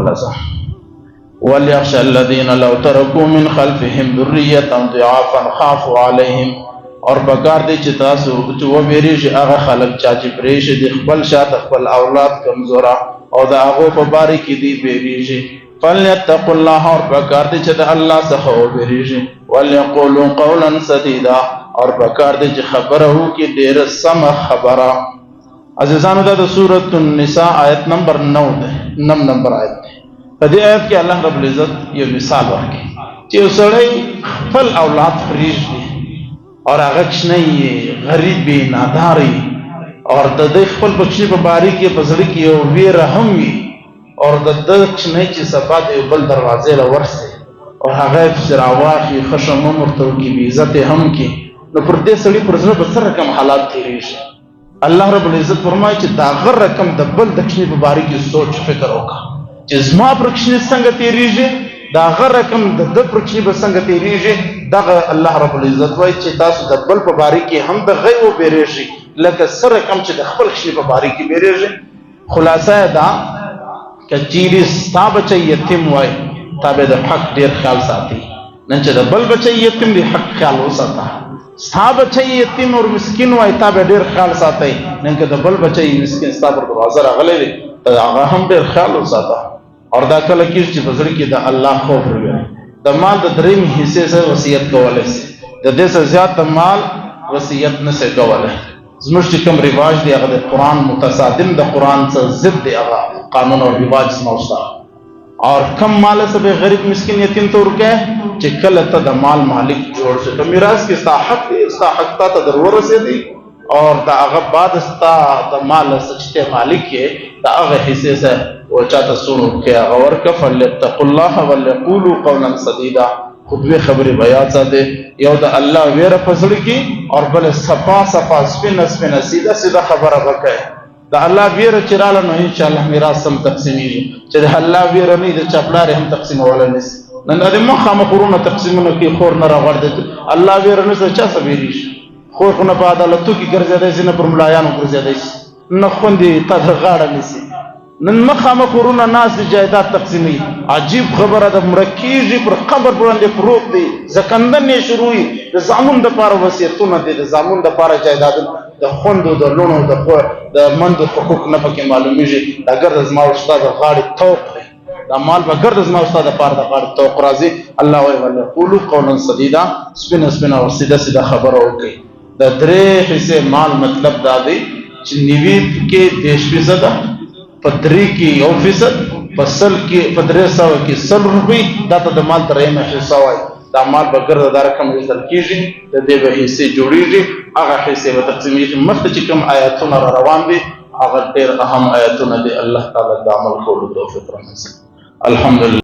لزم وليخشى الذين لو تركوا من خلفهم ذرية ضعافا خافوا عليهم اور بکار دی چې تاسو چې وبېرېږي هغه خلک چې پرېښي دي خپل شاته خپل اولاد کمزوره او د هغو په باره کې دي بېرېږي فلیتقوا الله اور بکار دی چې د الله څخه وبېرېږي وليقولوا قولا سدیدا اور بکار دی چې خبره وکړي ډېره سمه خبره. عزیزانو دا د سورة النساء آیت نمبر 9 ده، 9 نمبر آیت ده. په دې آیت کې الله رب العزت یو مثال ورکړي چې یو سړی خپل اولاد پرېږدي اور هغه کوچنی غریب وي نادار وي اور د دې خپل بچي په باره کې په زړه کې یو ویره هم وي اور د ده کوچنی چې سبا د یو بل دروازې له ورسي او هغه یې پسې راواخلي ښه شم هم ورته وکړي بې عزت یې هم کړي نو پر دې سړي پر زړه به څه رقم حالات تېرېږي. الله رب العزت فرمایي چې د هغه رقم د بل د کوچني په باره کې سوچ فکر وکړه چې زما پر کوچني څنګه تېرېږي د هغه رقم د ده پر کوچني به څنګه تېرېږي. دغه الله رب العزت وایي چې تاسو د بل په باره کې هم د هغې وبېرېږئ لکه څه رقم چې د خپل کوچني په باره کې بېرېږئ. خلاصه یې دا که چیرې ستا بچی یتیم وای تا به د حق ډېر خیال ساتي. نن چې د بل بچی یتیم دی حق خیال وساته. ستا بچی یتیم او مسکین وای تا به ډېر خیال ساتي. نن که د بل بچی مسکین ستا پر دروازه راغلی دی ته هغه هم ډېر خیال وساته. اور دا کله کېږي چې په زړه کې د الله خوف وي. د مال د درېیم حصې سره وصیت کولی شي، د دې څخه زیات د مال وصیت نه شي کولی. زموږ چې کوم رواج دی هغه د قرآن متصادم د قرآن څخه ضد دی هغه قانون او رواج زموږ سره. اور کم مال سره به غریب مسکین یتیم ته ورکوې چې کله ته د مال مالک جوړ شې په میراث کې ستا حق دی، ستا حق تا ته در ورسېدی اور د هغه بعد ستا د مال څه چې ته مالک یې د هغه حصې سره و چاته سونو کې هغه ورکړه. فلیتقوا الله وليقولوا قولا سدیدا. خو دوې خبرې به یاد ساتئ، یو د الله ویره په زړه کې اور بل صفا صفا سپینه سپینه سیده سیده خبره به کوئ. د الله ویره چې راله نو انشاءالله میراث هم تقسیمیږي. چې د الله ویره نه وي د چا پلار هم تقسیمولی نه شي. نن د مخامخ ورونه تقسیمونه کوي خور نه راغورځېد. الله ویره نه شي چا څه ویرېږي. خور خو نه په عدالتو کې ګرځېدی شي نه پر ملایانو ګرځېدی شي نه خوندې تا د غاړه نیسي. نن مخامخ ورونه ناست جایداد تقسیموي. عجیب خبره ده مړه کېږي پر قبر باندې پروت دی زکندن یې شروع وي د زامن دپاره وصیتونه دي د زامن دپاره جایدادونه د خوندو د لوڼو د مندو حقوق نه پکې معلومیږي. دا ګرد زما او ستا د غاړې توق دی دا مال به ګرد زما او ستا دپاره د غاړې توق راځي. الله وایي ولیقولوا قولا سدیدا سپینه سپینه او سیده سیده خبره وکړئ. د 3 حصې مال مطلب دا دی چې 90 کې 10% په 3 کې 1% په 100 کې په 300 کې 100 روپۍ دا ته د مال 3 حصہ وایي. دا مال به ګرده دا رقم ویستل کېږي د دې به حصې جوړېږي هغه حصې به تقسیمېږي. مخکې چې کوم آیاتونه را روان دي هغه ډېر اهم آیاتونه دي. الله تعالی د عمل کولو توفیق رانصیب. الحمدلله.